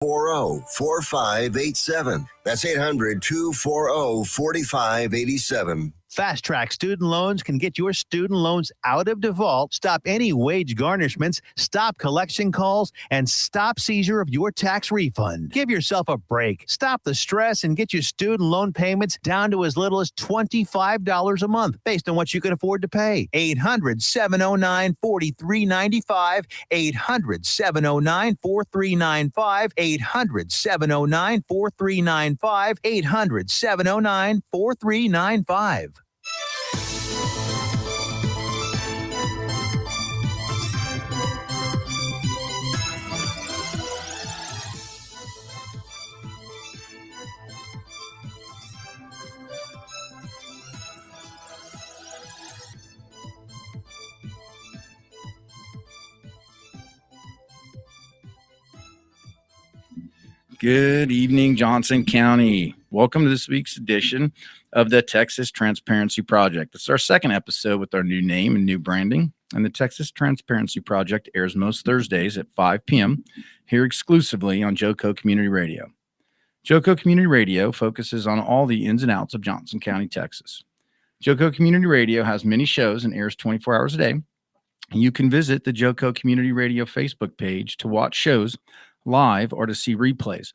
240-4587. That's 800-240-4587. Fast Track Student Loans can get your student loans out of default, stop any wage garnishments, stop collection calls, and stop seizure of your tax refund. Give yourself a break. Stop the stress and get your student loan payments down to as little as $25 a month based on what you can afford to pay. 800-709-4395. 800-709-4395. 800-709-4395. 800-709-4395. Good evening, Johnson County. Welcome to this week's edition of the Texas Transparency Project. It's our second episode with our new name and new branding. And the Texas Transparency Project airs most Thursdays at 5 p.m. here exclusively on JoCo Community Radio. JoCo Community Radio focuses on all the ins and outs of Johnson County, Texas. JoCo Community Radio has many shows and airs 24 hours a day. And you can visit the JoCo Community Radio Facebook page to watch shows live or to see replays.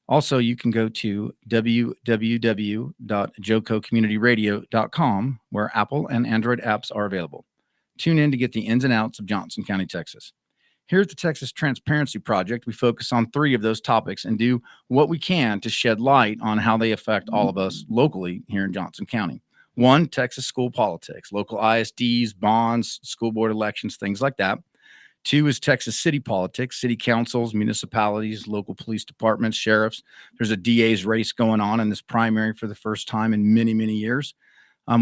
Also, you can go to www.jococommunityradio.com where Apple and Android apps are available. Tune in to get the ins and outs of Johnson County, Texas. Here at the Texas Transparency Project, we focus on 3 of those topics and do what we can to shed light on how they affect all of us locally here in Johnson County. 1, Texas school politics, local ISDs, bonds, school board elections, things like that. 2 is Texas city politics, city councils, municipalities, local police departments, sheriffs. There's a DA's race going on in this primary for the first time in many, many years.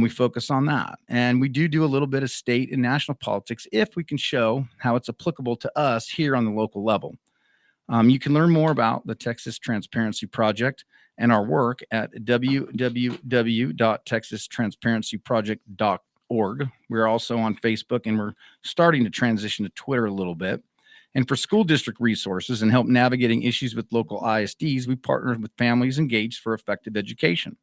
We focus on that. And we do a little bit of state and national politics if we can show how it's applicable to us here on the local level. You can learn more about the Texas Transparency Project and our work at www.texastransparencyproject.org. We're also on Facebook, and we're starting to transition to Twitter a little bit. And for school district resources and help navigating issues with local ISDs, we partner with Families Engaged for Effective Education.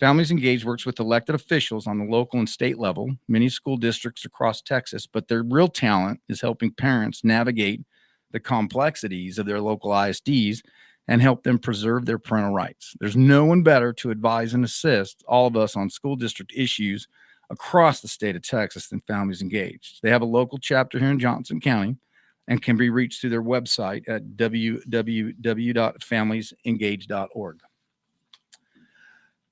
Families Engaged works with elected officials on the local and state level, many school districts across Texas, but their real talent is helping parents navigate the complexities of their local ISDs and help them preserve their parental rights. There's no one better to advise and assist all of us on school district issues across the state of Texas than Families Engaged. They have a local chapter here in Johnson County and can be reached through their website at www.familiesengaged.org.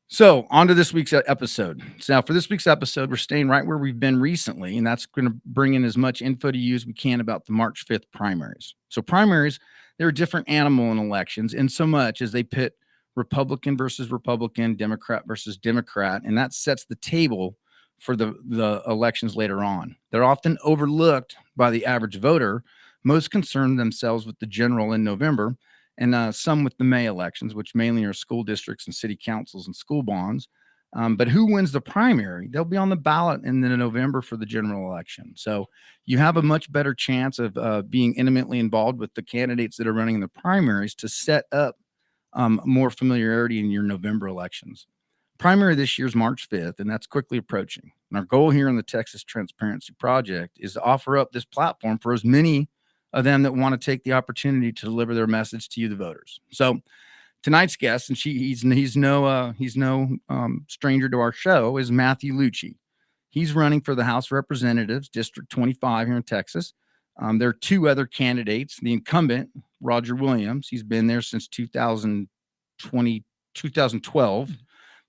So on to this week's episode. So now for this week's episode, we're staying right where we've been recently, and that's going to bring in as much info to you as we can about the March 5th primaries. So primaries, they're a different animal in elections in so much as they pit Republican versus Republican, Democrat versus Democrat, and that sets the table for the elections later on. They're often overlooked by the average voter. Most concern themselves with the general in November, and some with the May elections, which mainly are school districts and city councils and school bonds. But who wins the primary? They'll be on the ballot in November for the general election. So you have a much better chance of being intimately involved with the candidates that are running in the primaries to set up more familiarity in your November elections. Primary this year is March 5th, and that's quickly approaching. And our goal here in the Texas Transparency Project is to offer up this platform for as many of them that want to take the opportunity to deliver their message to you, the voters. So tonight's guest, and he's no stranger to our show, is Matthew Lucci. He's running for the House of Representatives, District 25 here in Texas. There are 2 other candidates. The incumbent, Roger Williams, he's been there since 2012.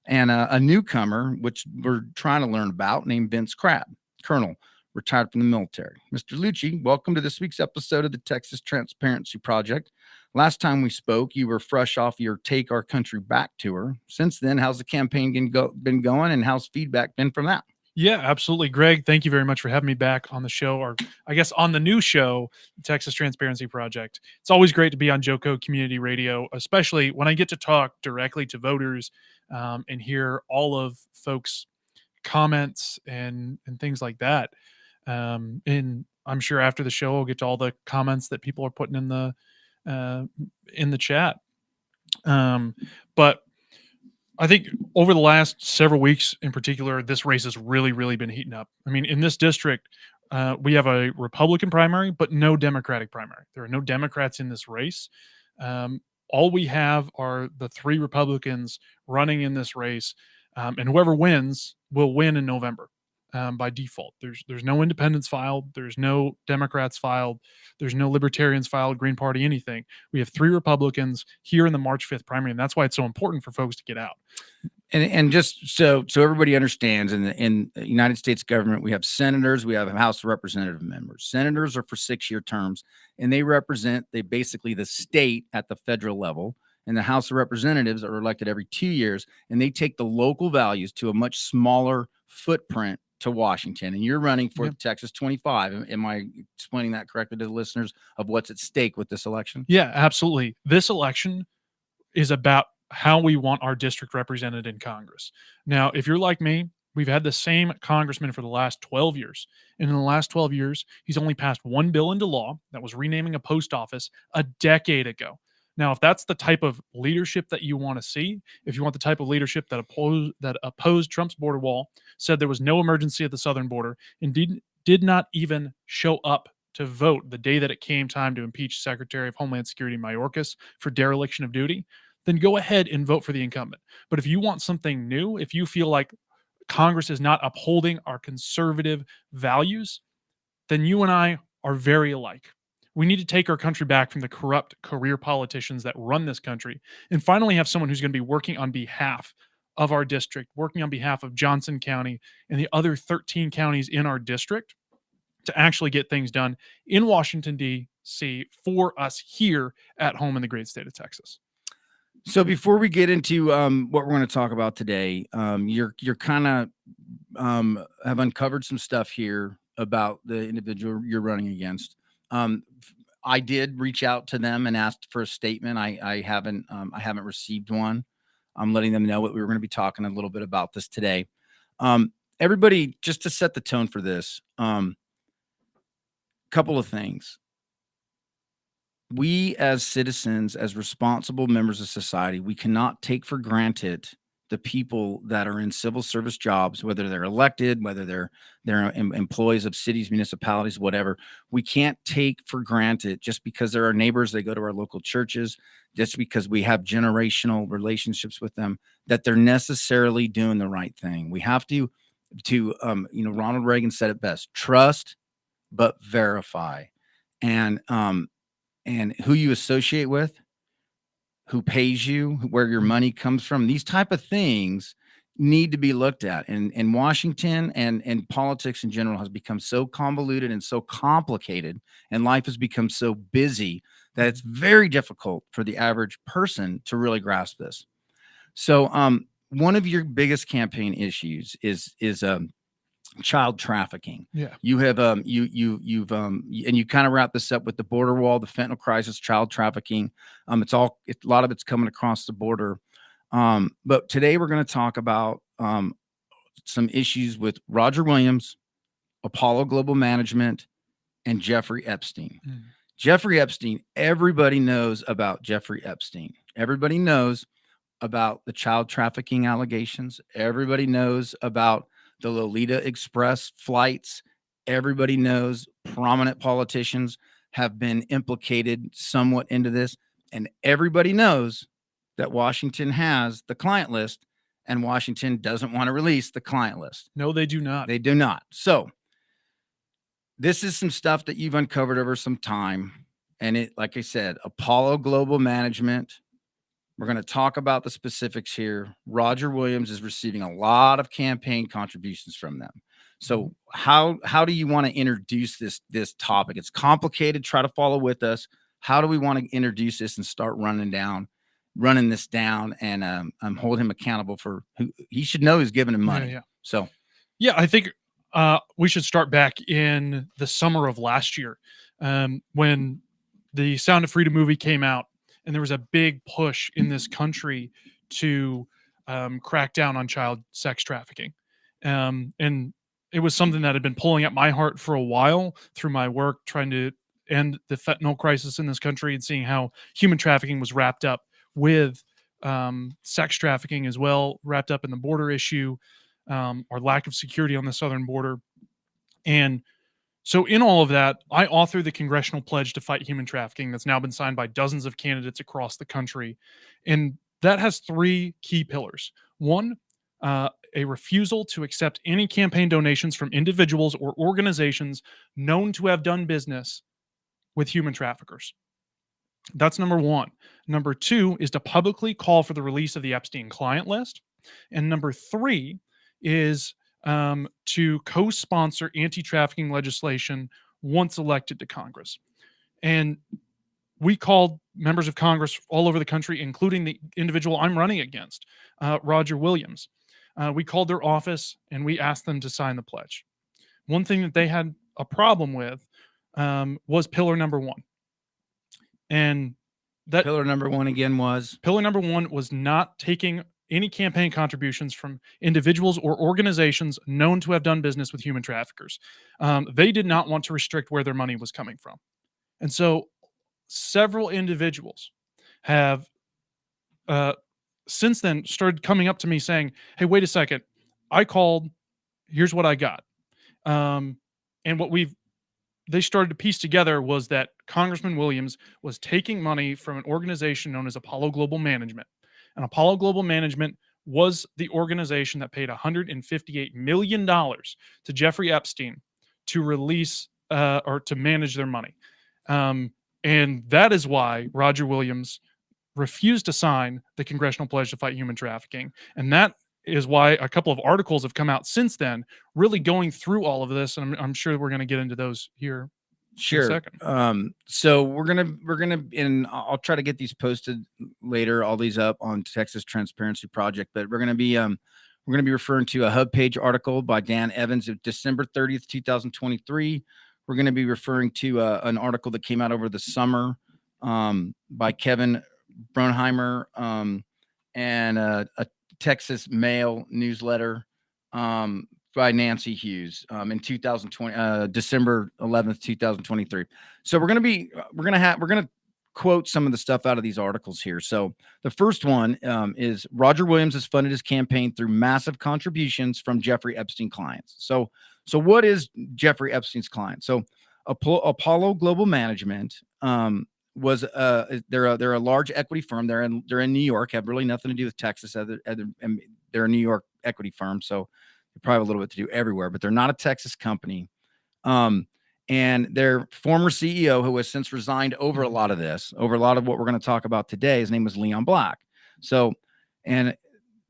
And a newcomer, which we're trying to learn about, named Vince Crabb, Colonel, retired from the military. Mr. Lucci, welcome to this week's episode of the Texas Transparency Project. Last time we spoke, you were fresh off your Take Our Country Back tour. Since then, how's the campaign been going, and how's feedback been from that? Yeah, absolutely. Greg, thank you very much for having me back on the show, or I guess on the new show, Texas Transparency Project. It's always great to be on JoCo Community Radio, especially when I get to talk directly to voters and hear all of folks' comments and things like that. And I'm sure after the show, we'll get to all the comments that people are putting in the uh, in the chat. But I think over the last several weeks in particular, this race has really, really been heating up. I mean, in this district, we have a Republican primary, but no Democratic primary. There are no Democrats in this race. Um, all we have are the 3 Republicans running in this race, and whoever wins will win in November by default. There's no independents filed. There's no Democrats filed. There's no Libertarians filed, Green Party, anything. We have 3 Republicans here in the March 5th primary, and that's why it's so important for folks to get out. And just so everybody understands, in the United States government, we have senators, we have House of Representative members. Senators are for 6-year terms, and they represent basically the state at the federal level. And the House of Representatives are elected every 2 years, and they take the local values to a much smaller footprint to Washington. And you're running for the Texas 25. Am I explaining that correctly to the listeners of what's at stake with this election? Yeah, absolutely. This election is about how we want our district represented in Congress. Now, if you're like me, we've had the same congressman for the last 12 years. And in the last 12 years, he's only passed one bill into law that was renaming a post office a decade ago. Now, if that's the type of leadership that you want to see, if you want the type of leadership that opposed Trump's border wall, said there was no emergency at the southern border, and did not even show up to vote the day that it came time to impeach Secretary of Homeland Security Mayorkas for dereliction of duty, then go ahead and vote for the incumbent. But if you want something new, if you feel like Congress is not upholding our conservative values, then you and I are very alike. We need to take our country back from the corrupt career politicians that run this country and finally have someone who's going to be working on behalf of our district, working on behalf of Johnson County and the other 13 counties in our district to actually get things done in Washington, D.C. for us here at home in the great state of Texas. So before we get into what we're going to talk about today, you're kind of have uncovered some stuff here about the individual you're running against. I did reach out to them and asked for a statement. I haven't received one. I'm letting them know what we were going to be talking a little bit about this today. Everybody, just to set the tone for this, couple of things. We as citizens, as responsible members of society, we cannot take for granted the people that are in civil service jobs, whether they're elected, whether they're employees of cities, municipalities, whatever. We can't take for granted just because they're our neighbors, they go to our local churches, just because we have generational relationships with them, that they're necessarily doing the right thing. We have to Ronald Reagan said it best: trust, but verify. And who you associate with, who pays you, where your money comes from, these type of things need to be looked at. And Washington and politics in general has become so convoluted and so complicated, and life has become so busy that it's very difficult for the average person to really grasp this. So one of your biggest campaign issues is child trafficking. Yeah. You have and you kind of wrap this up with the border wall, the fentanyl crisis, child trafficking. A lot of it's coming across the border. But today we're going to talk about some issues with Roger Williams, Apollo Global Management, and Jeffrey Epstein. Jeffrey Epstein, everybody knows about Jeffrey Epstein. Everybody knows about the child trafficking allegations. Everybody knows about the Lolita Express flights. Everybody knows prominent politicians have been implicated somewhat into this. And everybody knows that Washington has the client list, and Washington doesn't want to release the client list. No, they do not. They do not. So this is some stuff that you've uncovered over some time. And it, like I said, Apollo Global Management. We're going to talk about the specifics here. Roger Williams is receiving a lot of campaign contributions from them. So how do you want to introduce this topic? It's complicated. Try to follow with us. How do we want to introduce this and start running this down and hold him accountable for who he should know who's giving him money. Yeah. So yeah, I think we should start back in the summer of last year when the Sound of Freedom movie came out, and there was a big push in this country to crack down on child sex trafficking. And it was something that had been pulling at my heart for a while through my work trying to end the fentanyl crisis in this country and seeing how human trafficking was wrapped up with sex trafficking as well, wrapped up in the border issue, or lack of security on the southern border. And so in all of that, I authored the Congressional Pledge to Fight Human Trafficking that's now been signed by dozens of candidates across the country. And that has 3 key pillars. One, a refusal to accept any campaign donations from individuals or organizations known to have done business with human traffickers. That's number 1. Number 2 is to publicly call for the release of the Epstein client list. And number 3 is to co-sponsor anti-trafficking legislation once elected to Congress. And we called members of Congress all over the country, including the individual I'm running against, Roger Williams. We called their office and we asked them to sign the pledge. One thing that they had a problem with was pillar number 1. And that Pillar number 1 again was pillar number 1 was not taking any campaign contributions from individuals or organizations known to have done business with human traffickers. They did not want to restrict where their money was coming from. And so several individuals have since then started coming up to me saying, hey, wait a second, I called, here's what I got. And what they started to piece together was that Congressman Williams was taking money from an organization known as Apollo Global Management. And Apollo Global Management was the organization that paid $158 million to Jeffrey Epstein to release or to manage their money. And that is why Roger Williams refused to sign the Congressional Pledge to Fight Human Trafficking. And that is why a couple of articles have come out since then, really going through all of this. And I'm sure we're going to get into those here. Sure. So we're gonna, and I'll try to get these posted later, all these up on Texas Transparency Project. But we're gonna be referring to a Hub Page article by Dan Evans of December 30th, 2023. We're gonna be referring to an article that came out over the summer by Kevin Bronheimer and a Texas Mail newsletter by Nancy Hughes in 2020, December 11th, 2023. So we're going to quote some of the stuff out of these articles here. So the first one is Roger Williams has funded his campaign through massive contributions from Jeffrey Epstein clients. So what is Jeffrey Epstein's client? So Apollo Global Management was they're a large equity firm. They're in New York, have really nothing to do with Texas and they're a New York equity firm. So they probably have a little bit to do everywhere, but they're not a Texas company. And their former CEO, who has since resigned over a lot of what we're going to talk about today, his name was Leon Black. So, and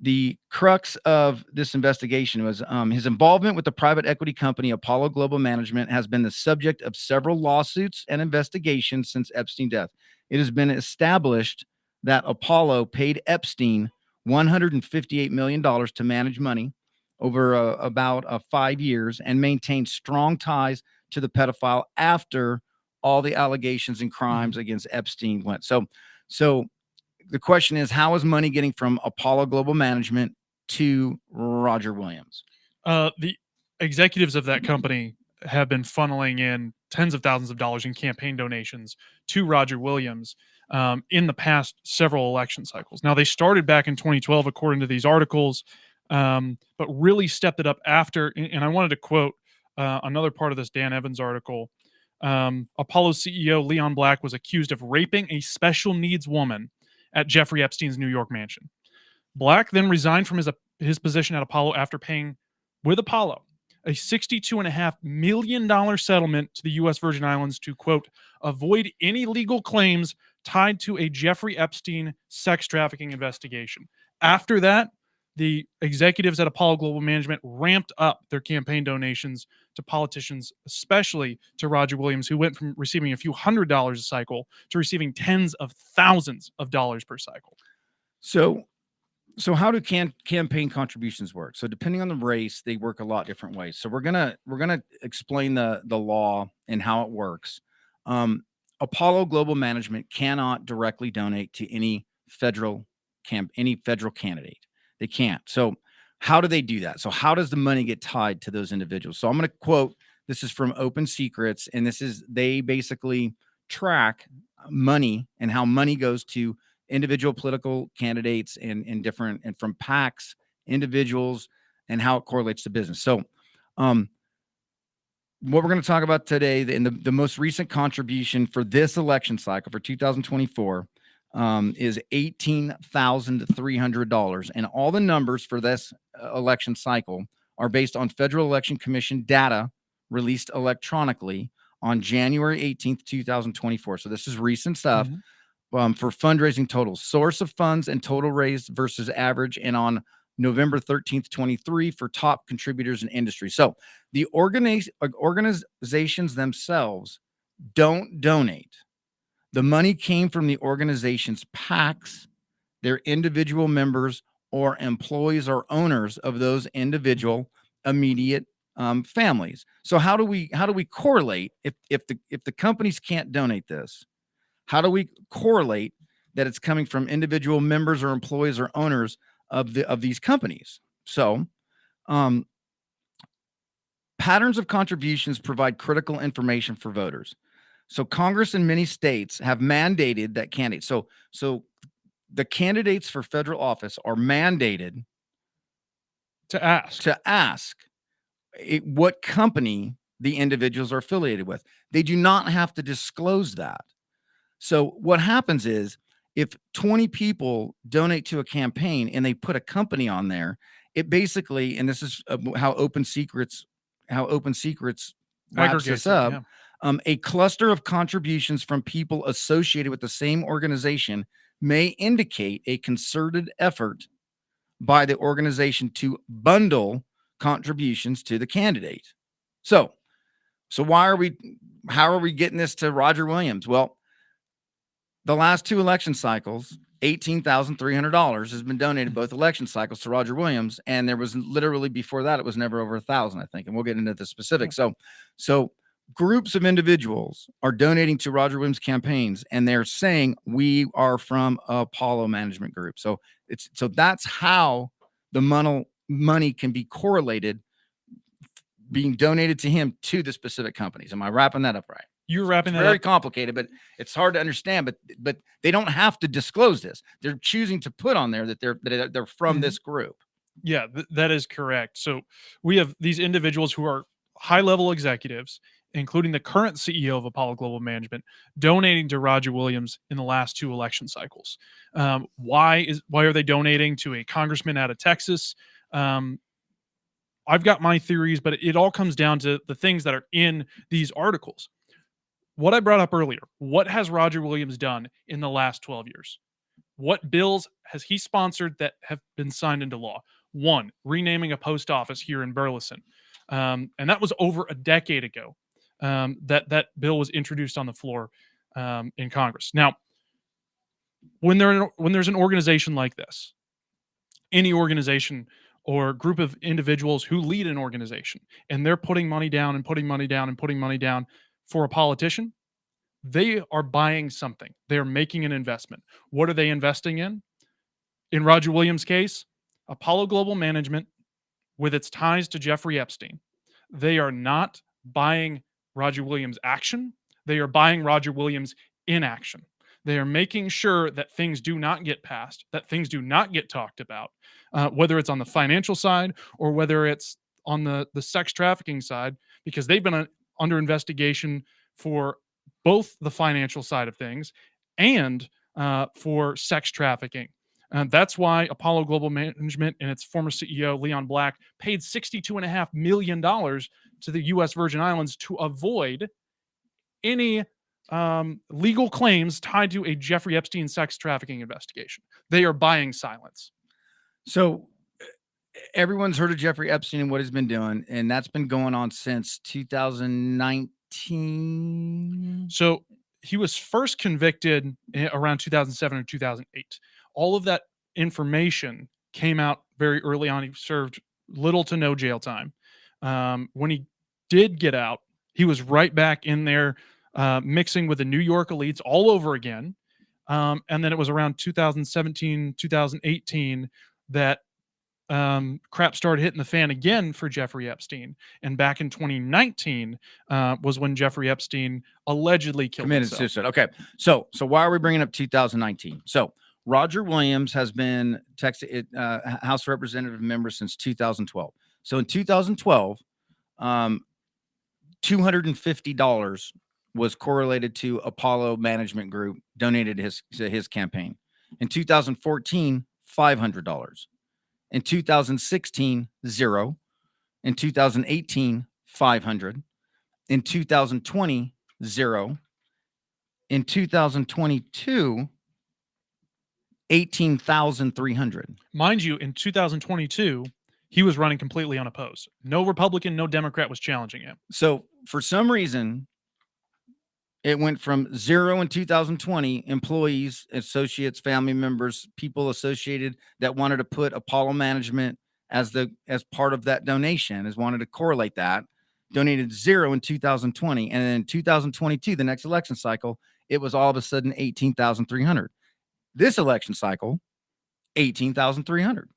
the crux of this investigation was his involvement with the private equity company Apollo Global Management has been the subject of several lawsuits and investigations since Epstein's death. It has been established that Apollo paid Epstein $158 million to manage money over about 5 years and maintained strong ties to the pedophile after all the allegations and crimes against Epstein went. So the question is, how is money getting from Apollo Global Management to Roger Williams? The executives of that company have been funneling in tens of thousands of dollars in campaign donations to Roger Williams in the past several election cycles. Now, they started back in 2012, according to these articles, but really stepped it up after. And I wanted to quote another part of this Dan Evans article. Apollo CEO Leon Black was accused of raping a special needs woman at Jeffrey Epstein's New York mansion. Black then resigned from his position at Apollo after paying with Apollo a $62.5 million settlement to the U.S. Virgin Islands to, quote, avoid any legal claims tied to a Jeffrey Epstein sex trafficking investigation. After that, the executives at Apollo Global Management ramped up their campaign donations to politicians, especially to Roger Williams, who went from receiving a few $100s a cycle to receiving tens of thousands of dollars per cycle. So how do campaign contributions work? So depending on the race, they work a lot different ways. So we're gonna explain the law and how it works. Apollo Global Management cannot directly donate to any federal candidate. They can't. So how do they do that? So how does the money get tied to those individuals? So I'm going to quote This is from Open Secrets, and they basically track money and how money goes to individual political candidates and from PACs, individuals, and how it correlates to business. So, what we're going to talk about today, the most recent contribution for this election cycle for 2024 is $18,300. And all the numbers for this election cycle are based on Federal Election Commission data released electronically on January 18th, 2024. So this is recent stuff. For fundraising totals, source of funds and total raised versus average, and on November 13th, 23 for top contributors in industry. So the organizations themselves don't donate. The money came from the organization's PACs, their individual members, or employees or owners of those individual immediate families. So how do we correlate if the companies can't donate this? How do we correlate that it's coming from individual members or employees or owners of these companies? So, patterns of contributions provide critical information for voters. So Congress in many states have mandated that candidates. So the candidates for federal office are mandated to ask what company the individuals are affiliated with. They do not have to disclose that. So what happens is, if 20 people donate to a campaign and they put a company on there, it basically, and this is how Open Secrets wraps this up, a cluster of contributions from people associated with the same organization may indicate a concerted effort by the organization to bundle contributions to the candidate. So how are we getting this to Roger Williams? Well, the last two election cycles, $18,300 has been donated both election cycles to Roger Williams, and there was literally before that it was never over 1,000, I think, and we'll get into the specifics. So groups of individuals are donating to Roger Williams campaigns, and they're saying we are from Apollo Management Group. So that's how the money can be correlated, being donated to him to the specific companies. Am I wrapping that up right? You're wrapping that up. Very complicated, but it's hard to understand. But they don't have to disclose this. They're choosing to put on there that they're from this group. Yeah, that is correct. So we have these individuals who are high-level executives, including the current CEO of Apollo Global Management, donating to Roger Williams in the last two election cycles. Why are they donating to a congressman out of Texas? I've got my theories, but it all comes down to the things that are in these articles. What I brought up earlier, what has Roger Williams done in the last 12 years? What bills has he sponsored that have been signed into law? One, renaming a post office here in Burleson. And that was over a decade ago that bill was introduced on the floor in Congress. Now, when there's an organization like this, any organization or group of individuals who lead an organization, and they're putting money down and putting money down and putting money down for a politician, they are buying something. They're making an investment. What are they investing in? In Roger Williams' case, Apollo Global Management, with its ties to Jeffrey Epstein, they are not buying Roger Williams' action. They are buying Roger Williams' inaction. They are making sure that things do not get passed, that things do not get talked about, whether it's on the financial side or whether it's on the sex trafficking side, because they've been under investigation for both the financial side of things and for sex trafficking. That's why Apollo Global Management and its former CEO, Leon Black, paid $62.5 million to the U.S. Virgin Islands to avoid any legal claims tied to a Jeffrey Epstein sex trafficking investigation. They are buying silence. So everyone's heard of Jeffrey Epstein and what he's been doing, and that's been going on since 2019. So he was first convicted around 2007 or 2008. All of that information came out very early on. He served little to no jail time. When he did get out, he was right back in there mixing with the New York elites all over again. And then it was around 2017, 2018 that crap started hitting the fan again for Jeffrey Epstein. And back in 2019 was when Jeffrey Epstein allegedly killed Committed himself. suicide. Okay. So why are we bringing up 2019? So Roger Williams has been House Representative member since 2012. So in 2012, $250 was correlated to Apollo Management Group, donated to his campaign. In 2014, $500. In 2016, $0. In 2018, $500. In 2020, $0. In 2022, $18,300. Mind you, in 2022, he was running completely unopposed. No Republican, no Democrat was challenging him. So for some reason, it went from 0 in 2020, employees, associates, family members, people associated that wanted to put Apollo Management as part of that donation, wanted to correlate that, donated 0 in 2020. And then in 2022, the next election cycle, it was all of a sudden 18,300. This election cycle, 18,300.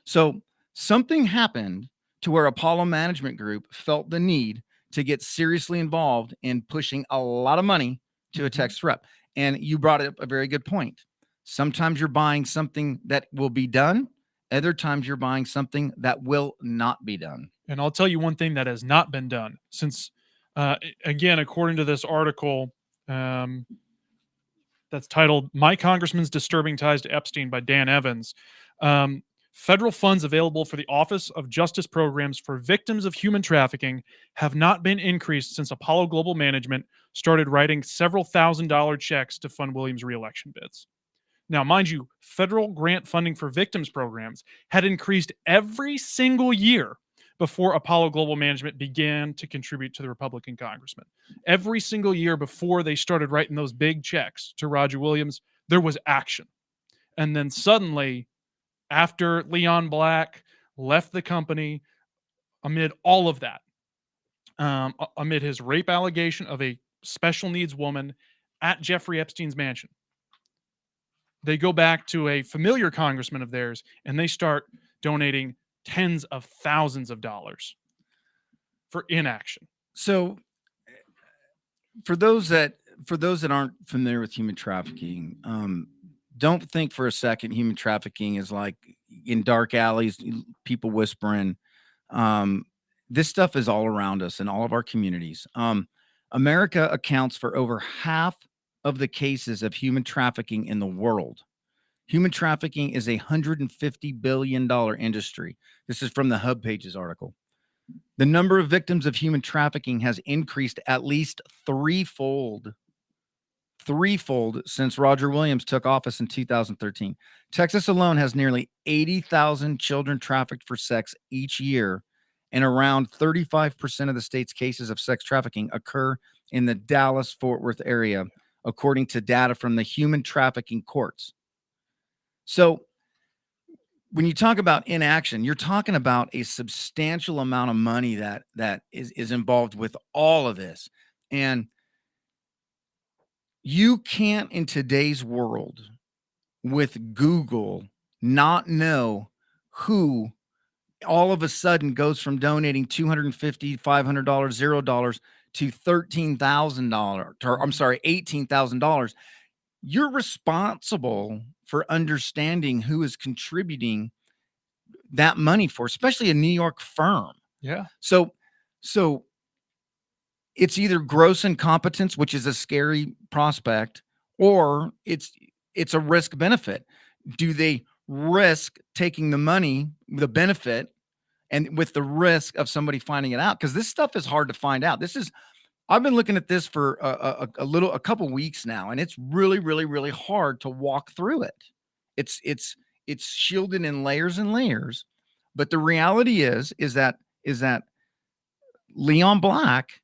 So something happened to where Apollo Management Group felt the need to get seriously involved in pushing a lot of money to a Texas rep. And you brought up a very good point. Sometimes you're buying something that will be done. Other times you're buying something that will not be done. And I'll tell you one thing that has not been done since, again, according to this article, that's titled "My Congressman's Disturbing Ties to Epstein" by Dan Evans. Federal funds available for the Office of Justice Programs for Victims of Human Trafficking have not been increased since Apollo Global Management started writing several $1,000 checks to fund Williams' reelection bids. Now, mind you, federal grant funding for victims programs had increased every single year before Apollo Global Management began to contribute to the Republican congressman. Every single year before they started writing those big checks to Roger Williams, there was action. And then suddenly, after Leon Black left the company, amid all of that, amid his rape allegation of a special needs woman at Jeffrey Epstein's mansion, they go back to a familiar congressman of theirs and they start donating tens of thousands of dollars for inaction. So for those that aren't familiar with human trafficking, don't think for a second human trafficking is like in dark alleys, people whispering. This stuff is all around us in all of our communities. America accounts for over half of the cases of human trafficking in the world. Human trafficking is a $150 billion industry. This is from the Hub Pages article. The number of victims of human trafficking has increased at least threefold since Roger Williams took office in 2013. Texas alone has nearly 80,000 children trafficked for sex each year, and around 35% of the state's cases of sex trafficking occur in the Dallas-Fort Worth area, according to data from the human trafficking courts. So when you talk about inaction, you're talking about a substantial amount of money that is involved with all of this. And you can't, in today's world, with Google, not know who all of a sudden goes from donating $250, $500, $0 to $13,000, or I'm sorry, $18,000. You're responsible for understanding who is contributing that money for, especially a New York firm. Yeah. So it's either gross incompetence, which is a scary prospect, or it's a risk benefit. Do they risk taking the money, the benefit, and with the risk of somebody finding it out? Because this stuff is hard to find out. I've been looking at this for a couple weeks now, and it's really, really, really hard to walk through it. It's shielded in layers and layers, but the reality is that Leon Black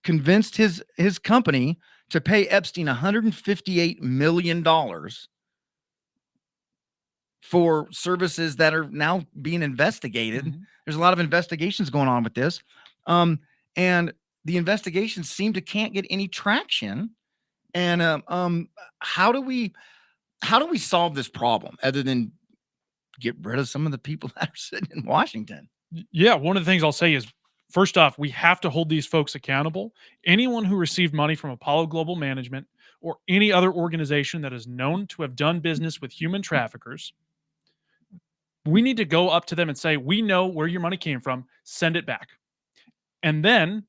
convinced his company to pay Epstein $158 million for services that are now being investigated. Mm-hmm. There's a lot of investigations going on with this, and the investigations can't get any traction. And how do we solve this problem other than get rid of some of the people that are sitting in Washington. Yeah, one of the things I'll say is, first off, we have to hold these folks accountable. Anyone who received money from Apollo Global Management or any other organization that is known to have done business with human traffickers, we need to go up to them and say, we know where your money came from, send it back. And then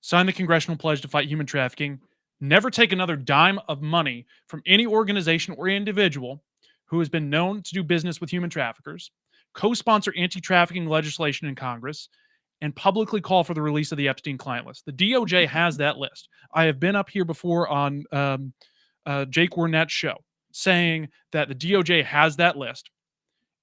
sign the Congressional Pledge to Fight Human Trafficking. Never take another dime of money from any organization or individual who has been known to do business with human traffickers. Co-sponsor anti-trafficking legislation in Congress, and publicly call for the release of the Epstein client list. The DOJ has that list. I have been up here before on Jake Wernett's show saying that the DOJ has that list,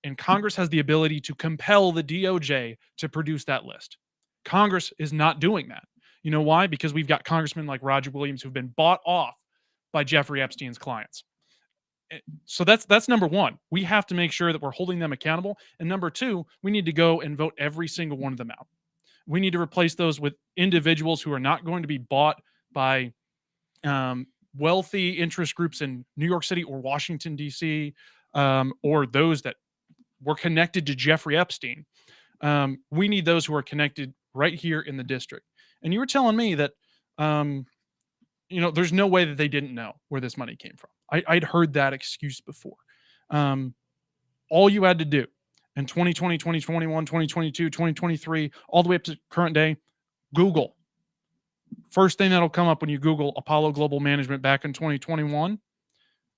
and Congress has the ability to compel the DOJ to produce that list. Congress is not doing that. You know why? Because we've got congressmen like Roger Williams who've been bought off by Jeffrey Epstein's clients. So that's number one. We have to make sure that we're holding them accountable. And number two, we need to go and vote every single one of them out. We need to replace those with individuals who are not going to be bought by wealthy interest groups in New York City or Washington, D.C., or those that were connected to Jeffrey Epstein. We need those who are connected right here in the district. And you were telling me that, there's no way that they didn't know where this money came from. I'd heard that excuse before. All you had to do in 2020, 2021, 2022, 2023, all the way up to current day, Google. First thing that'll come up when you Google Apollo Global Management back in 2021,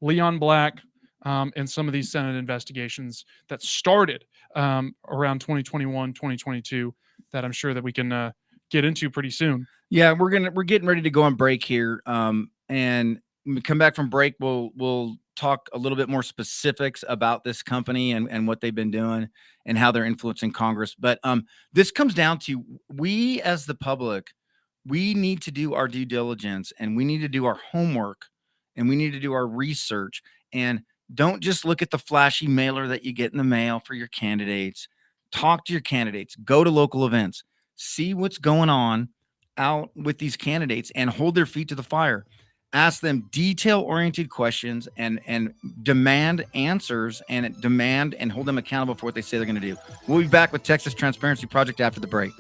Leon Black, and some of these Senate investigations that started around 2021, 2022, that I'm sure that we can get into pretty soon. Yeah, we're getting ready to go on break here. And when we come back from break, we'll talk a little bit more specifics about this company and what they've been doing and how they're influencing Congress. But this comes down to, we as the public, we need to do our due diligence, and we need to do our homework, and we need to do our research. And don't just look at the flashy mailer that you get in the mail for your candidates. Talk to your candidates, go to local events, see what's going on out with these candidates, and hold their feet to the fire. Ask them detail-oriented questions and demand answers, and demand and hold them accountable for what they say they're going to do. We'll be back with Texas Transparency Project after the break.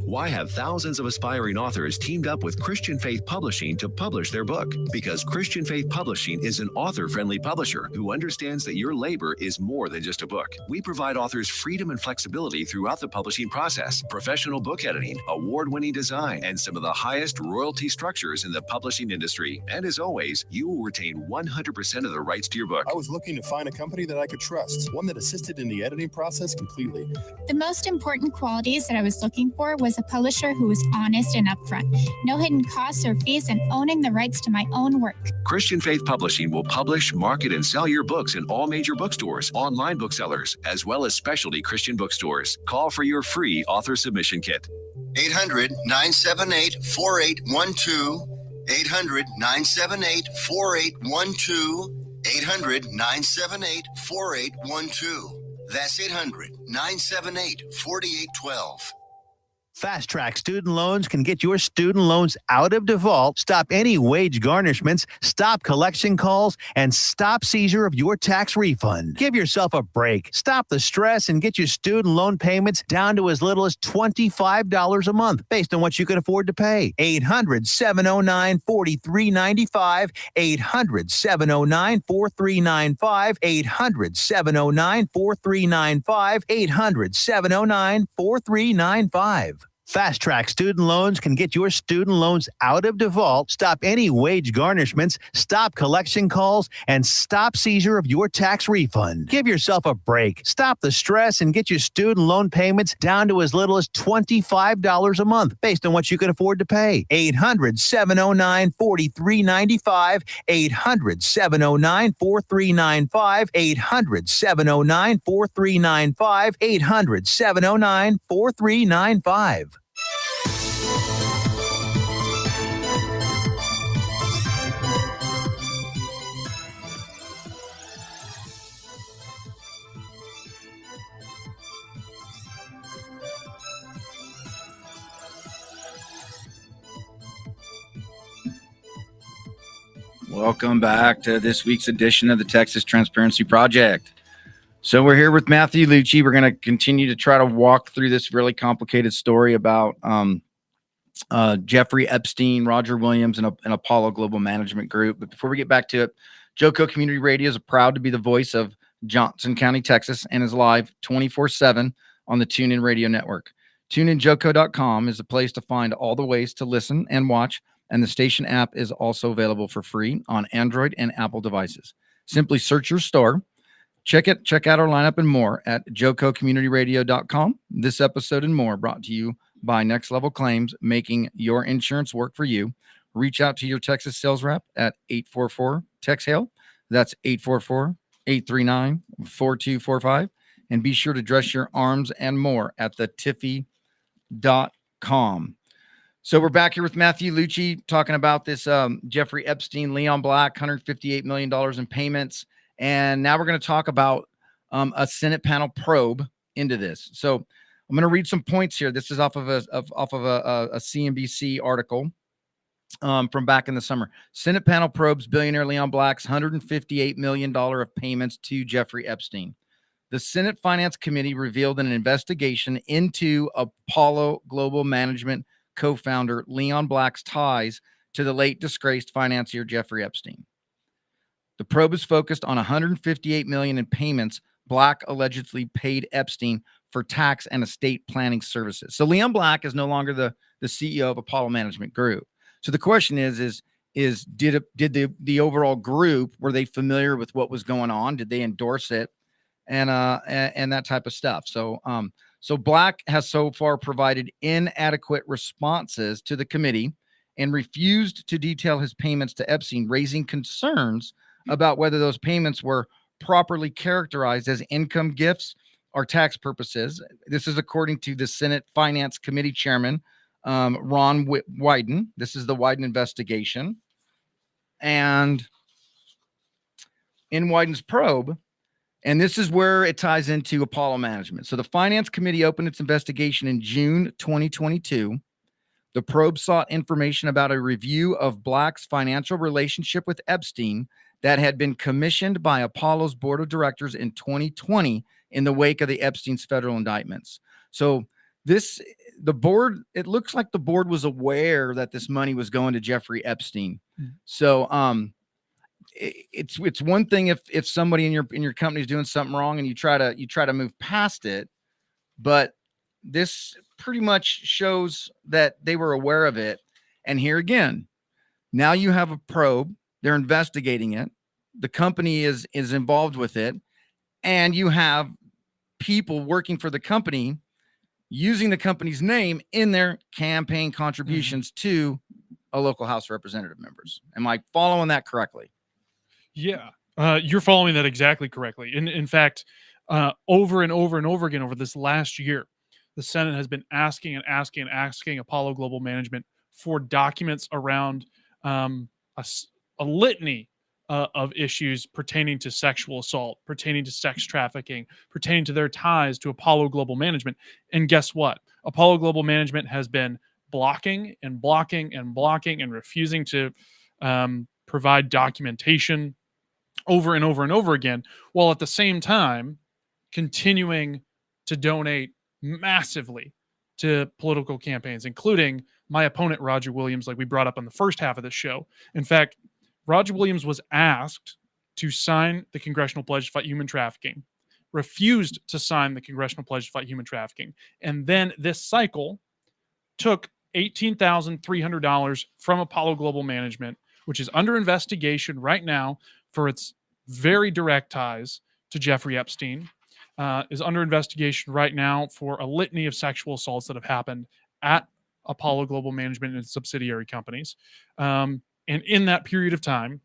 Why have thousands of aspiring authors teamed up with Christian Faith Publishing to publish their book? Because Christian Faith Publishing is an author-friendly publisher who understands that your labor is more than just a book. We provide authors freedom and flexibility throughout the publishing process, professional book editing, award-winning design, and some of the highest royalty structures in the publishing industry. And as always, you will retain 100% of the rights to your book. I was looking to find a company that I could trust, one that assisted in the editing process completely. The most important qualities that I was looking for was a publisher who was honest and upfront, no hidden costs or fees, and owning the rights to my own work. Christian Faith Publishing will publish, market, and sell your books in all major bookstores, online booksellers, as well as specialty Christian bookstores. Call for your free author submission kit. 800-978-4812. 800-978-4812. 800-978-4812. That's 800-978-4812. Fast Track Student Loans can get your student loans out of default, stop any wage garnishments, stop collection calls, and stop seizure of your tax refund. Give yourself a break. Stop the stress and get your student loan payments down to as little as $25 a month based on what you can afford to pay. 800-709-4395. 800-709-4395. 800-709-4395. 800-709-4395. Fast Track Student Loans can get your student loans out of default, stop any wage garnishments, stop collection calls, and stop seizure of your tax refund. Give yourself a break. Stop the stress and get your student loan payments down to as little as $25 a month based on what you can afford to pay. 800-709-4395. 800-709-4395. 800-709-4395. 800-709-4395. Welcome back to this week's edition of the Texas Transparency Project. So we're here with Matthew Lucci. We're going to continue to try to walk through this really complicated story about Jeffrey Epstein, Roger Williams, and Apollo Global Management Group. But before we get back to it, Joco Community Radio is proud to be the voice of Johnson County, Texas, and is live 24/7 on the TuneIn Radio Network. TuneInJoco.com is the place to find all the ways to listen and watch, and the station app is also available for free on Android and Apple devices. Simply search your store, check out our lineup and more at JocoCommunityRadio.com. This episode and more brought to you by Next Level Claims, making your insurance work for you. Reach out to your Texas sales rep at 844-TEX-HAIL. That's 844-839-4245. And be sure to dress your arms and more at the Tiffy.com. So we're back here with Matthew Lucci talking about this Jeffrey Epstein, Leon Black, $158 million in payments. And now we're going to talk about a Senate panel probe into this. So I'm going to read some points here. This is off of a CNBC article from back in the summer. Senate panel probes billionaire Leon Black's $158 million of payments to Jeffrey Epstein. The Senate Finance Committee revealed an investigation into Apollo Global Management co-founder Leon Black's ties to the late disgraced financier Jeffrey Epstein. The probe is focused on $158 million in payments Black allegedly paid Epstein for tax and estate planning services. So Leon Black is no longer the CEO of Apollo Management Group. So the question is did the overall group, were they familiar with what was going on? Did they endorse it? And that type of stuff. So Black has so far provided inadequate responses to the committee and refused to detail his payments to Epstein, raising concerns about whether those payments were properly characterized as income gifts or tax purposes. This is according to the Senate Finance Committee Chairman, Ron Wyden. This is the Wyden investigation. And in Wyden's probe, and this is where it ties into Apollo Management. So the Finance Committee opened its investigation in June 2022. The probe sought information about a review of Black's financial relationship with Epstein that had been commissioned by Apollo's board of directors in 2020 in the wake of the Epstein's federal indictments. So the board, it looks like the board was aware that this money was going to Jeffrey Epstein. So, it's one thing if somebody in your company is doing something wrong and you try to move past it, but this pretty much shows that they were aware of it. And here again, now you have a probe, they're investigating it, the company is involved with it, and you have people working for the company using the company's name in their campaign contributions to a local House of Representative members. Am I following that correctly? Yeah, you're following that exactly correctly. In fact, over and over and over again over this last year, the Senate has been asking Apollo Global Management for documents around a litany of issues pertaining to sexual assault, pertaining to sex trafficking, pertaining to their ties to Apollo Global Management. And guess what? Apollo Global Management has been blocking and refusing to provide documentation over and over and over again, while at the same time continuing to donate massively to political campaigns, including my opponent, Roger Williams, like we brought up on the first half of the show. In fact, Roger Williams was asked to sign the Congressional Pledge to Fight Human Trafficking, refused to sign the Congressional Pledge to Fight Human Trafficking, and then this cycle took $18,300 from Apollo Global Management, which is under investigation right now for its very direct ties to Jeffrey Epstein, is under investigation right now for a litany of sexual assaults that have happened at Apollo Global Management and its subsidiary companies. And in that period of time,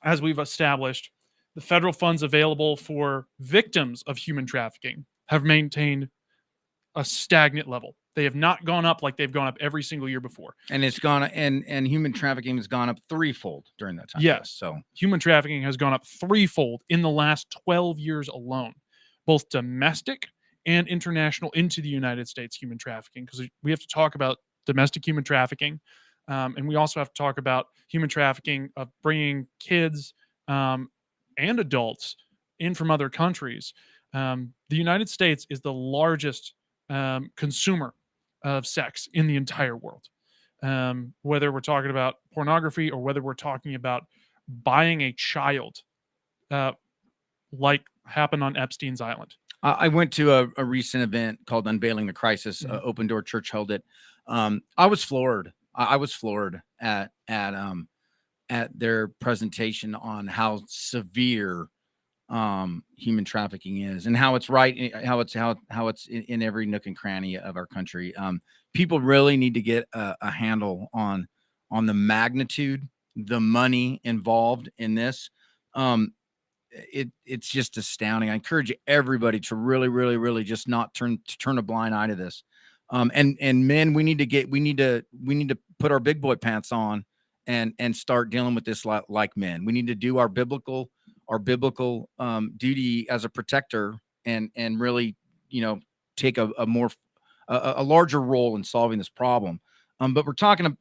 as we've established, the federal funds available for victims of human trafficking have maintained a stagnant level. They have not gone up like they've gone up every single year before. And it's gone, and human trafficking has gone up threefold during that time. Yes. So Human trafficking has gone up threefold in the last 12 years alone, both domestic and international into the United States human trafficking, because we have to talk about domestic human trafficking And we also have to talk about human trafficking of bringing kids and adults in from other countries. The United States is the largest consumer of sex in the entire world. Whether we're talking about pornography or whether we're talking about buying a child, like happened on Epstein's Island. I went to a recent event called Unveiling the Crisis. Open Door Church held it. I was floored. I was floored at their presentation on how severe human trafficking is, and how it's how it's in every nook and cranny of our country. People really need to get a handle on the magnitude, the money involved in this. It's just astounding. I encourage everybody to really just not turn a blind eye to this. And men, we need to put our big boy pants on and start dealing with this like men. We need to do our biblical duty as a protector and really, take a larger role in solving this problem. But we're talking,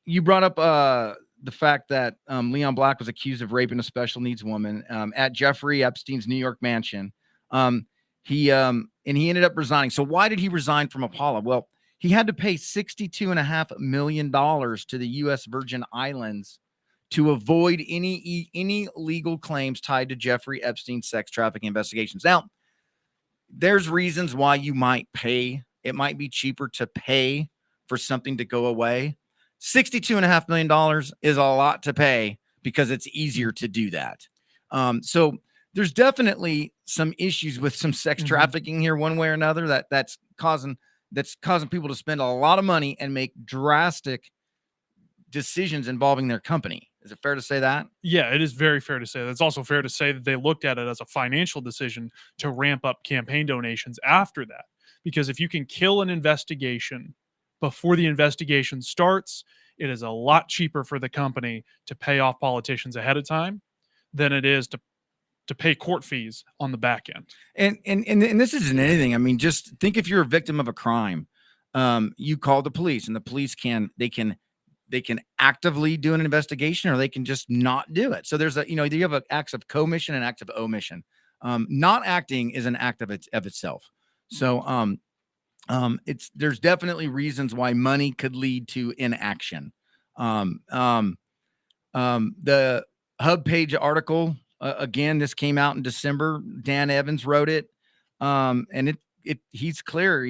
you brought up the fact that Leon Black was accused of raping a special needs woman at Jeffrey Epstein's New York mansion. He ended up resigning. So why did he resign from Apollo? Well, he had to pay $62.5 million to the U.S. Virgin Islands to avoid any legal claims tied to Jeffrey Epstein's sex trafficking investigations. Now, there's reasons why you might pay. It might be cheaper to pay for something to go away. $62.5 million is a lot to pay because it's easier to do that. So there's definitely some issues with some sex trafficking here, one way or another, that's causing people to spend a lot of money and make drastic decisions involving their company. Is it fair to say that? Yeah, it is very fair to say that. It's also fair to say that they looked at it as a financial decision to ramp up campaign donations after that. Because if you can kill an investigation before the investigation starts, it is a lot cheaper for the company to pay off politicians ahead of time than it is to pay court fees on the back end. And this isn't anything. I mean, just think if you're a victim of a crime, you call the police, and the police can actively do an investigation, or they can just not do it. So there's you have acts of commission and acts of omission. Not acting is an act of itself. So there's definitely reasons why money could lead to inaction. The HubPage article, again, this came out in December. Dan Evans wrote it. And he's clear.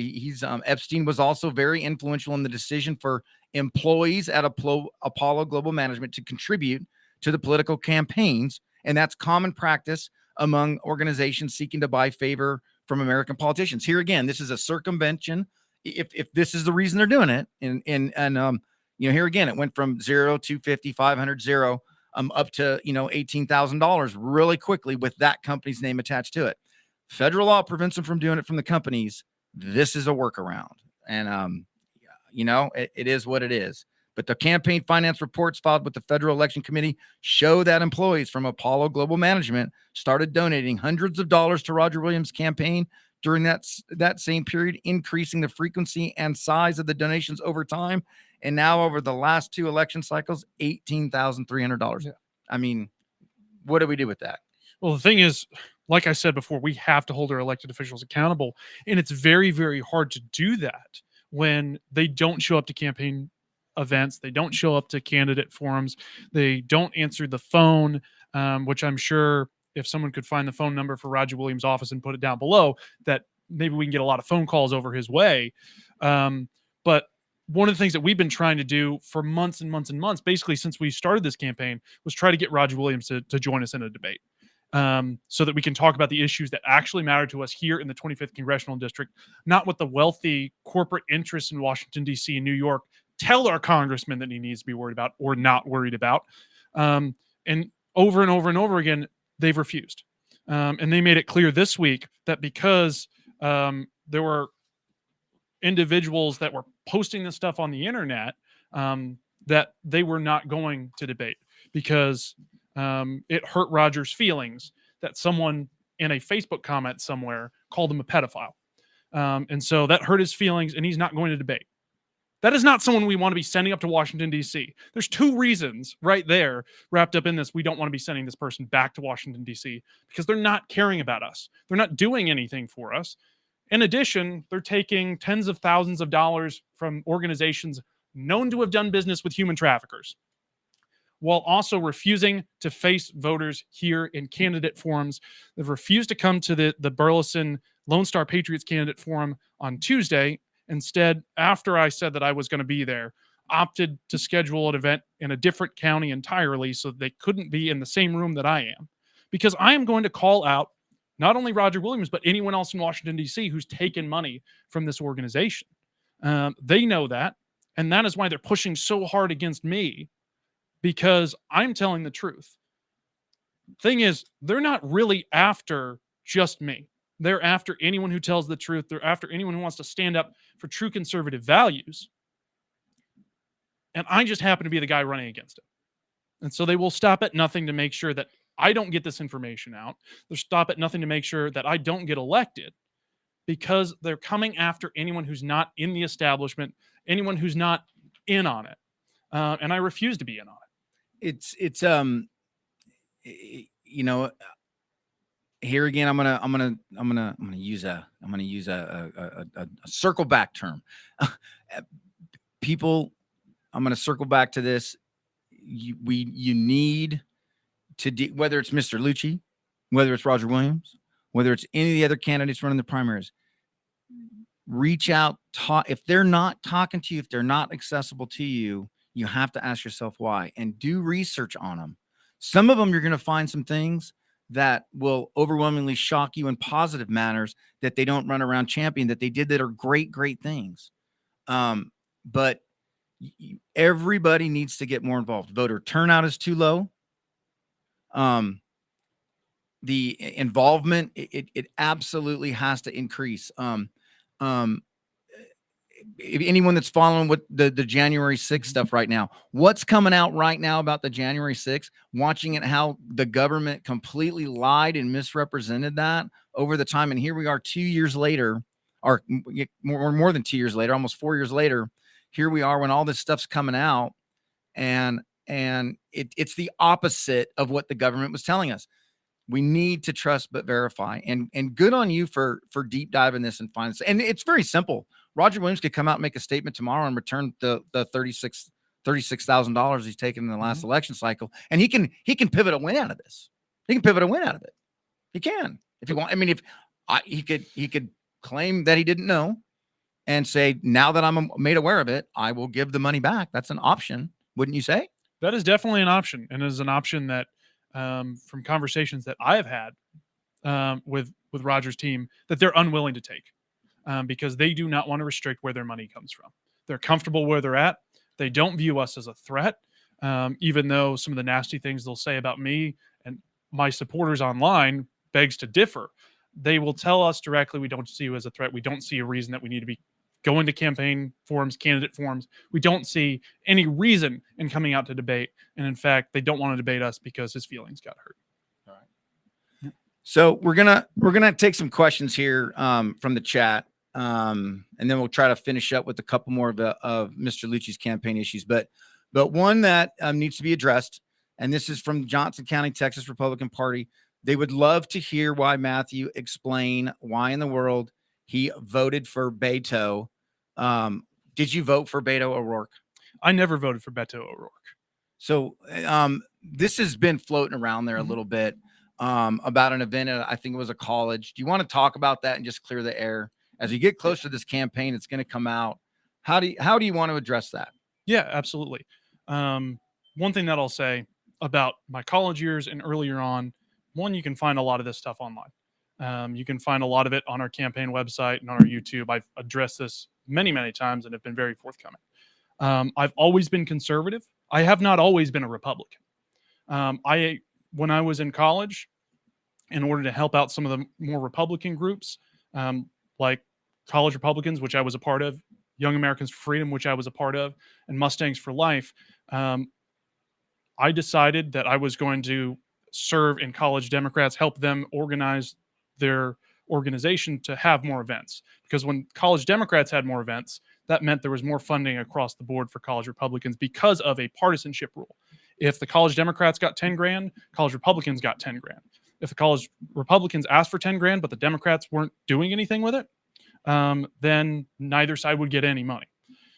Epstein was also very influential in the decision for employees at Apollo Global Management to contribute to the political campaigns. And that's common practice among organizations seeking to buy favor from American politicians. Here again, this is a circumvention. If this is the reason they're doing it, and here again, it went from 0 to 50, 500, 0, up to $18,000 really quickly with that company's name attached to it. Federal law prevents them from doing it from the companies. This is a workaround, and it is what it is. But the campaign finance reports filed with the Federal Election Committee show that employees from Apollo Global Management started donating hundreds of dollars to Roger Williams' campaign during that same period, increasing the frequency and size of the donations over time. And now over the last two election cycles, $18,300. Yeah. I mean, what do we do with that? Well, the thing is, like I said before, we have to hold our elected officials accountable. And it's very, very hard to do that when they don't show up to campaign events. They don't show up to candidate forums. They don't answer the phone, which I'm sure if someone could find the phone number for Roger Williams' office and put it down below, that maybe we can get a lot of phone calls over his way. But one of the things that we've been trying to do for months and months and months, basically since we started this campaign, was try to get Roger Williams to join us in a debate. So that we can talk about the issues that actually matter to us here in the 25th Congressional District, not what the wealthy corporate interests in Washington, D.C. and New York tell our congressman that he needs to be worried about or not worried about. And over and over and over again, they've refused. And they made it clear this week that because there were individuals that were posting this stuff on the internet, that they were not going to debate because it hurt Roger's feelings that someone in a Facebook comment somewhere called him a pedophile. And so that hurt his feelings, and he's not going to debate. That is not someone we want to be sending up to Washington, D.C. There's two reasons right there wrapped up in this. We don't want to be sending this person back to Washington, D.C. because they're not caring about us. They're not doing anything for us. In addition, they're taking tens of thousands of dollars from organizations known to have done business with human traffickers, while also refusing to face voters here in candidate forums. They've refused to come to the Burleson Lone Star Patriots candidate forum on Tuesday. Instead, after I said that I was going to be there, opted to schedule an event in a different county entirely so they couldn't be in the same room that I am. Because I am going to call out not only Roger Williams, but anyone else in Washington, D.C. who's taken money from this organization. They know that, and that is why they're pushing so hard against me, because I'm telling the truth. Thing is, they're not really after just me. They're after anyone who tells the truth. They're after anyone who wants to stand up for true conservative values. And I just happen to be the guy running against it. And so they will stop at nothing to make sure that I don't get this information out. They'll stop at nothing to make sure that I don't get elected, because they're coming after anyone who's not in the establishment, anyone who's not in on it. And I refuse to be in on it. You know, here again, I'm gonna use a circle back term. People, I'm gonna circle back to this. You need to whether it's Mr. Lucci, whether it's Roger Williams, whether it's any of the other candidates running the primaries, reach out, talk. If they're not talking to you, if they're not accessible to you, you have to ask yourself why, and do research on them. Some of them you're going to find some things that will overwhelmingly shock you in positive manners that they don't run around championing, that they did that are great, great things. But everybody needs to get more involved. Voter turnout is too low. The involvement, it absolutely has to increase. If anyone that's following what the January 6th stuff right now, what's coming out right now about the January 6th, watching it, how the government completely lied and misrepresented that over the time. And here we are 2 years later, or more than 2 years later, almost 4 years later. Here we are when all this stuff's coming out, and it's the opposite of what the government was telling us. We need to trust but verify, and good on you for deep diving this and finding this. And it's very simple. Roger Williams could come out and make a statement tomorrow and return the $36,000 he's taken in the last election cycle, and he can pivot a win out of this. He can pivot a win out of it. He can, if he want. I mean, he could claim that he didn't know and say, now that I'm made aware of it, I will give the money back. That's an option, wouldn't you say? That is definitely an option, and is an option that, from conversations that I have had with Roger's team, that they're unwilling to take, because they do not want to restrict where their money comes from. They're comfortable where they're at. They don't view us as a threat, even though some of the nasty things they'll say about me and my supporters online begs to differ. They will tell us directly, we don't see you as a threat. We don't see a reason that we need to be going to campaign forums, candidate forums. We don't see any reason in coming out to debate. And in fact, they don't want to debate us because his feelings got hurt. All right. So we're gonna take some questions here from the chat, and then we'll try to finish up with a couple more of Mr. Lucci's campaign issues. But one that needs to be addressed, and this is from Johnson County, Texas Republican Party. They would love to hear why Matthew explain why in the world he voted for Beto. Did you vote for Beto O'Rourke? I never voted for Beto O'Rourke. So this has been floating around there a little bit about an event at, I think it was a college. Do you want to talk about that and just clear the air? As you get closer to this campaign, it's going to come out. How do you want to address that? Yeah, absolutely. One thing that I'll say about my college years and earlier on, one, you can find a lot of this stuff online. You can find a lot of it on our campaign website and on our YouTube. I've addressed this many, many times and have been very forthcoming. I've always been conservative. I have not always been a Republican. When I was in college, in order to help out some of the more Republican groups, like College Republicans, which I was a part of, Young Americans for Freedom, which I was a part of, and Mustangs for Life, I decided that I was going to serve in college Democrats, help them organize their organization to have more events, because when college Democrats had more events, that meant there was more funding across the board for college Republicans because of a partisanship rule. If the college Democrats got 10 grand, college Republicans got 10 grand. If the college Republicans asked for 10 grand, but the Democrats weren't doing anything with it, then neither side would get any money.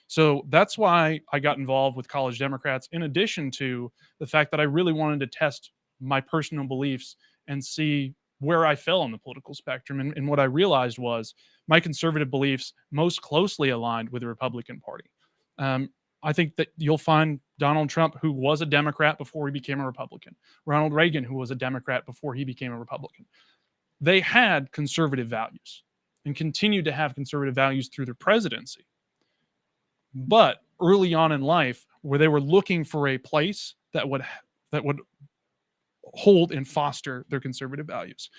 So that's why I got involved with college Democrats, in addition to the fact that I really wanted to test my personal beliefs and see where I fell on the political spectrum. And what I realized was my conservative beliefs most closely aligned with the Republican Party. I think that you'll find Donald Trump, who was a Democrat before he became a Republican, Ronald Reagan, who was a Democrat before he became a Republican. They had conservative values and continued to have conservative values through their presidency. But early on in life, where they were looking for a place that would hold and foster their conservative values.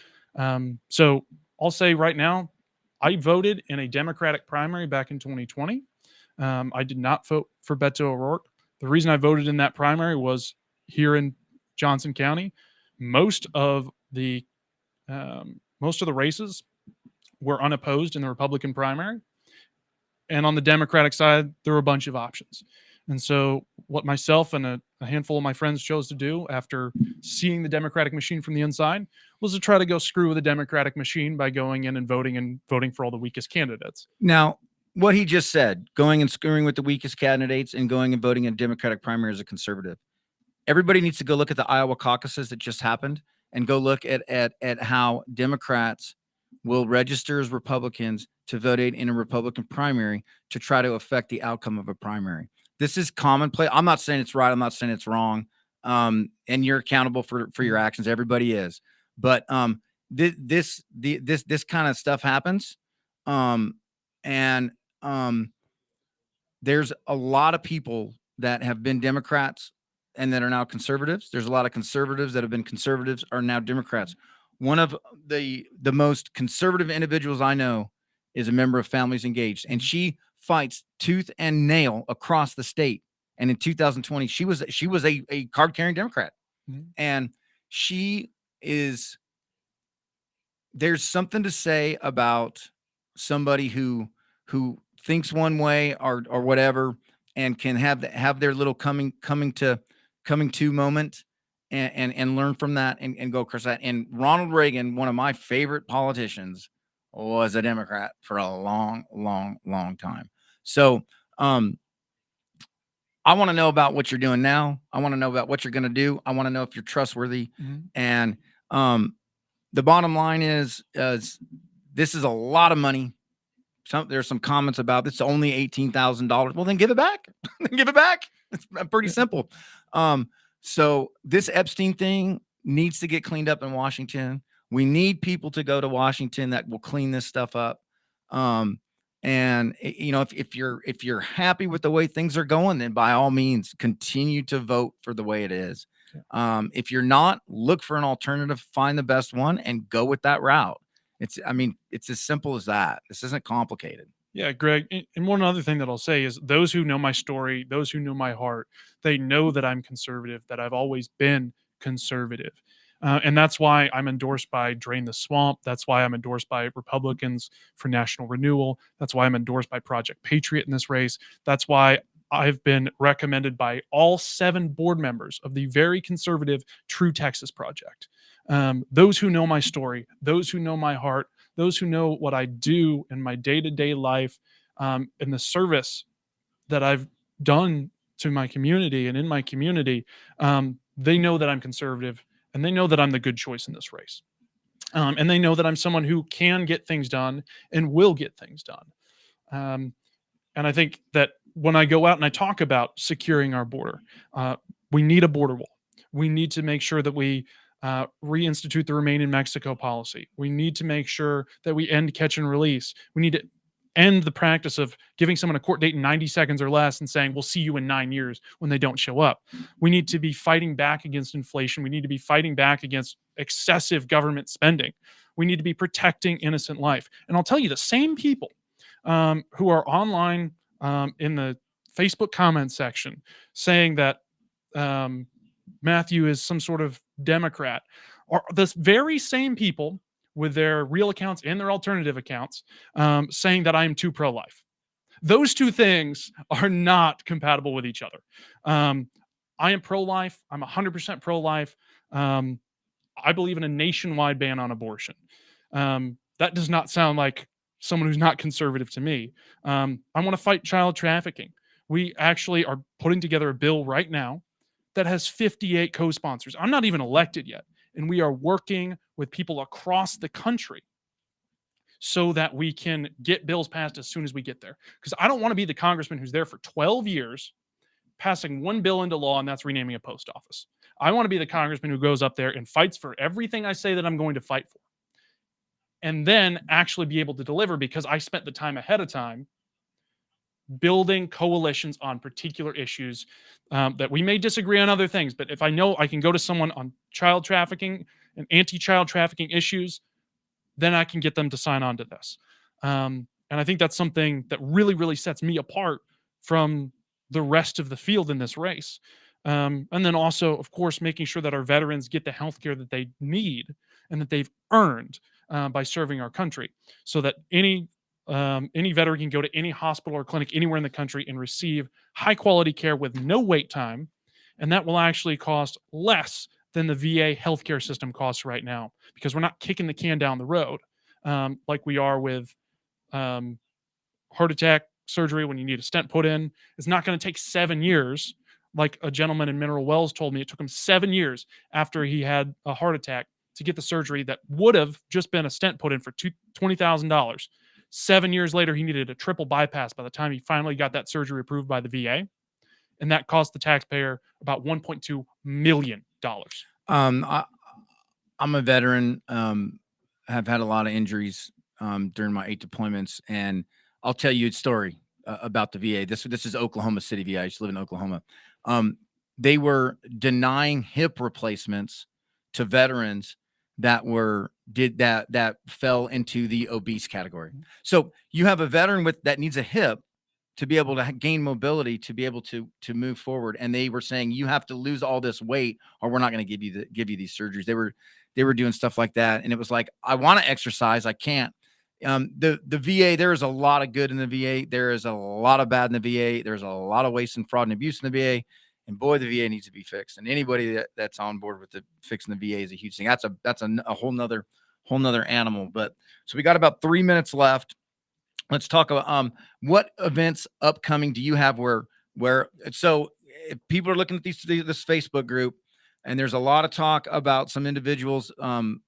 So I'll say right now, I voted in a Democratic primary back in 2020. I did not vote for Beto O'Rourke. The reason I voted in that primary was here in Johnson County, most of the races were unopposed in the Republican primary. And on the Democratic side, there were a bunch of options. And so what myself and a handful of my friends chose to do after seeing the Democratic machine from the inside was to try to go screw with the Democratic machine by going in and voting for all the weakest candidates. Now, what he just said, going and screwing with the weakest candidates and going and voting in Democratic primary as a conservative. Everybody needs to go look at the Iowa caucuses that just happened and go look at how Democrats will register as Republicans to vote in a Republican primary to try to affect the outcome of a primary. This is commonplace. I'm not saying it's right. I'm not saying it's wrong. And you're accountable for your actions. Everybody is. But this kind of stuff happens. There's a lot of people that have been Democrats and that are now conservatives. There's a lot of conservatives that have been conservatives are now Democrats. One of the most conservative individuals I know is a member of Families Engaged, and she fights tooth and nail across the state. And in 2020, she was a card-carrying Democrat. Mm-hmm. And there's something to say about somebody who thinks one way or whatever, and can have their little coming to moment and learn from that and go across that. And Ronald Reagan, one of my favorite politicians, was a Democrat for a long, long, long time. So I want to know about what you're doing now. I want to know about what you're going to do. I want to know if you're trustworthy. Mm-hmm. And the bottom line is this is a lot of money. There's some comments about it's only $18,000. Well, then give it back. Give it back. It's pretty simple. So this Epstein thing needs to get cleaned up in Washington. We need people to go to Washington that will clean this stuff up. And if you're happy with the way things are going, then by all means continue to vote for the way it is. If you're not, look for an alternative, find the best one, and go with that route. It's as simple as that. This isn't complicated. Yeah, Greg. And one other thing that I'll say is those who know my story, those who know my heart, they know that I'm conservative, that I've always been conservative. And that's why I'm endorsed by Drain the Swamp. That's why I'm endorsed by Republicans for National Renewal. That's why I'm endorsed by Project Patriot in this race. That's why I've been recommended by all 7 board members of the very conservative True Texas Project. Those who know my story, those who know my heart, those who know what I do in my day-to-day life, and the service that I've done to my community and in my community, they know that I'm conservative, and they know that I'm the good choice in this race. And they know that I'm someone who can get things done and will get things done. And I think that when I go out and I talk about securing our border, we need a border wall. We need to make sure that we reinstitute the Remain in Mexico policy. We need to make sure that we end catch and release. We need to end the practice of giving someone a court date in 90 seconds or less and saying, we'll see you in 9 years when they don't show up. We need to be fighting back against inflation. We need to be fighting back against excessive government spending. We need to be protecting innocent life. And I'll tell you, the same people who are online in the Facebook comment section saying that Matthew is some sort of Democrat are the very same people with their real accounts and their alternative accounts, saying that I am too pro-life. Those two things are not compatible with each other. I am pro-life. I'm 100% pro-life. I believe in a nationwide ban on abortion. That does not sound like someone who's not conservative to me. I want to fight child trafficking. We actually are putting together a bill right now that has 58 co-sponsors. I'm not even elected yet. And we are working with people across the country so that we can get bills passed as soon as we get there. Because I don't want to be the congressman who's there for 12 years passing one bill into law, and that's renaming a post office. I want to be the congressman who goes up there and fights for everything I say that I'm going to fight for, and then actually be able to deliver, because I spent the time ahead of time building coalitions on particular issues that we may disagree on other things. But if I know I can go to someone on child trafficking and anti-child trafficking issues, then I can get them to sign on to this. And I think that's something that really, really sets me apart from the rest of the field in this race. And then also, of course, making sure that our veterans get the health care that they need and that they've earned by serving our country, so that any veteran can go to any hospital or clinic anywhere in the country and receive high quality care with no wait time. And that will actually cost less than the VA healthcare system costs right now, because we're not kicking the can down the road like we are with heart attack surgery when you need a stent put in. It's not going to take 7 years. Like a gentleman in Mineral Wells told me, it took him 7 years after he had a heart attack to get the surgery that would have just been a stent put in for $20,000. 7 years later, he needed a triple bypass by the time he finally got that surgery approved by the VA. And that cost the taxpayer about $1.2 million. I'm a veteran. Have had a lot of injuries during my 8 deployments, and I'll tell you a story about the VA. This is Oklahoma City VA. I used to live in Oklahoma. They were denying hip replacements to veterans that fell into the obese category. So you have a veteran that needs a hip to be able to gain mobility, to be able to move forward, and they were saying you have to lose all this weight or we're not going to give you these surgeries. They were doing stuff like that, and it was like, I want to exercise, I can't. The VA, there is a lot of good in the VA. There is a lot of bad in the VA. There's a lot of waste and fraud and abuse in the VA. And boy, the VA needs to be fixed. And anybody that's on board with fixing the VA is a huge thing. That's a whole nother animal. But so we got about 3 minutes left. Let's talk about what events upcoming do you have where so if people are looking at this Facebook group, and there's a lot of talk about some individuals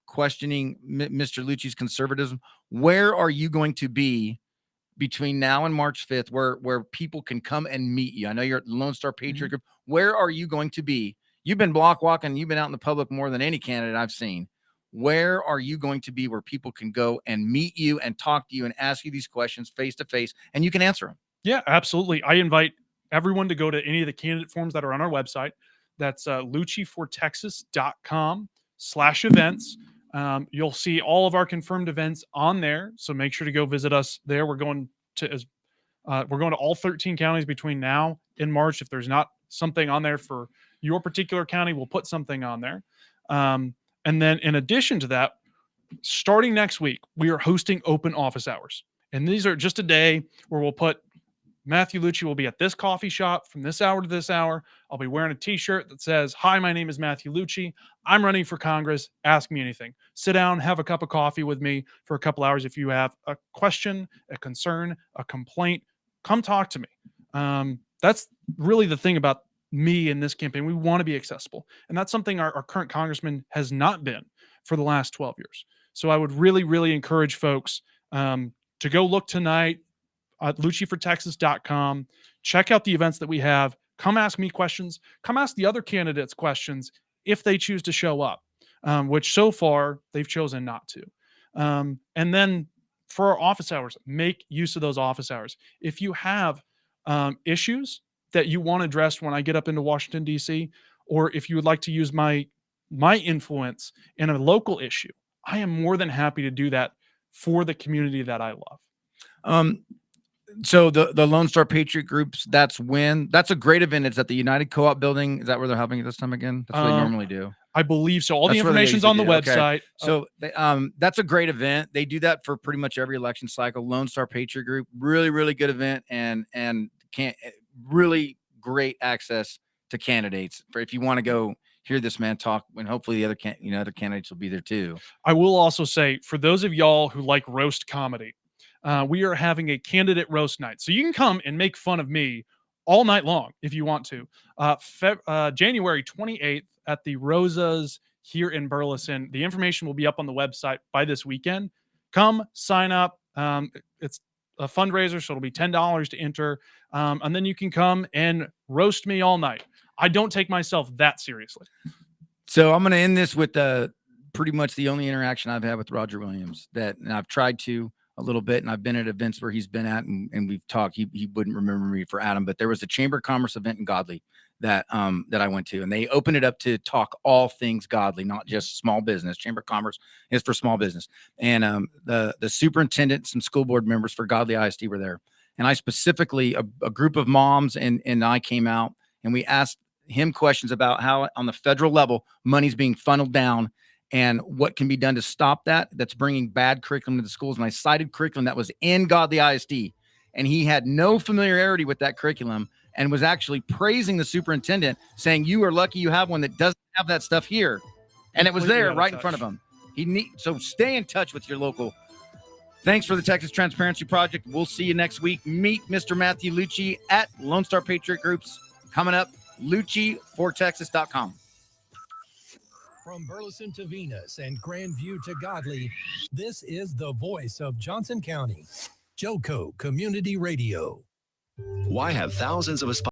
questioning Mr. Lucci's conservatism. Where are you going to be between now and March 5th where people can come and meet you? I know you're at the Lone Star Patriot Group. Where are you going to be? You've been block walking. You've been out in the public more than any candidate I've seen. Where are you going to be where people can go and meet you and talk to you and ask you these questions face to face, and you can answer them? Yeah, absolutely. I invite everyone to go to any of the candidate forms that are on our website. That's luccifortexas.com/events. You'll see all of our confirmed events on there. So make sure to go visit us there. We're going to all 13 counties between now and March. If there's not something on there for your particular county, we'll put something on there. And then in addition to that, starting next week, we are hosting open office hours. And these are just a day where we'll put Matthew Lucci will be at this coffee shop from this hour to this hour. I'll be wearing a t-shirt that says, "Hi, my name is Matthew Lucci. I'm running for Congress. Ask me anything." Sit down, have a cup of coffee with me for a couple hours. If you have a question, a concern, a complaint, come talk to me. That's really the thing about me in this campaign. We want to be accessible. And that's something our current congressman has not been for the last 12 years. So I would really, really encourage folks to go look tonight at luccifortexas.com. Check out the events that we have. Come ask me questions. Come ask the other candidates questions if they choose to show up, which so far they've chosen not to. And then for our office hours, make use of those office hours. If you have issues that you want addressed when I get up into Washington, D.C., or if you would like to use my influence in a local issue, I am more than happy to do that for the community that I love. So the Lone Star Patriot groups, that's a great event. It's at the United Co-op building. Is that where they're having it this time again? That's what they normally do. I believe so. All the That's where they information's usually on the do. Okay. website. So that's a great event. They do that for pretty much every election cycle. Lone Star Patriot Group, really, really good event, and really great access to candidates for if you want to go hear this man talk. And hopefully the other other candidates will be there too. I will also say, for those of y'all who like roast comedy, we are having a candidate roast night. So you can come and make fun of me all night long if you want to. January 28th at the Rosas here in Burleson. The information will be up on the website by this weekend. Come sign up. It's a fundraiser, so it'll be $10 to enter. And then you can come and roast me all night. I don't take myself that seriously. So I'm going to end this with pretty much the only interaction I've had with Roger Williams and I've tried to a little bit, and I've been at events where he's been at and we've talked. He wouldn't remember me for Adam, but there was a Chamber of Commerce event in Godley that I went to, and they opened it up to talk all things godly, not just small business. Chamber of Commerce is for small business. And the superintendent, some school board members for Godley ISD were there. And I specifically, a group of moms and I came out and we asked him questions about how on the federal level, money's being funneled down and what can be done to stop that. That's bringing bad curriculum to the schools. And I cited curriculum that was in Godley ISD, and he had no familiarity with that curriculum and was actually praising the superintendent, saying, "You are lucky you have one that doesn't have that stuff here." And it was Completely there out of right in touch. front of him. So stay in touch with your local. Thanks for the Texas Transparency Project. We'll see you next week. Meet Mr. Matthew Lucci at Lone Star Patriot Groups. Coming up, Lucci4Texas.com. From Burleson to Venus and Grandview to Godley, this is the voice of Johnson County, Joco Community Radio. Why have thousands of aspiring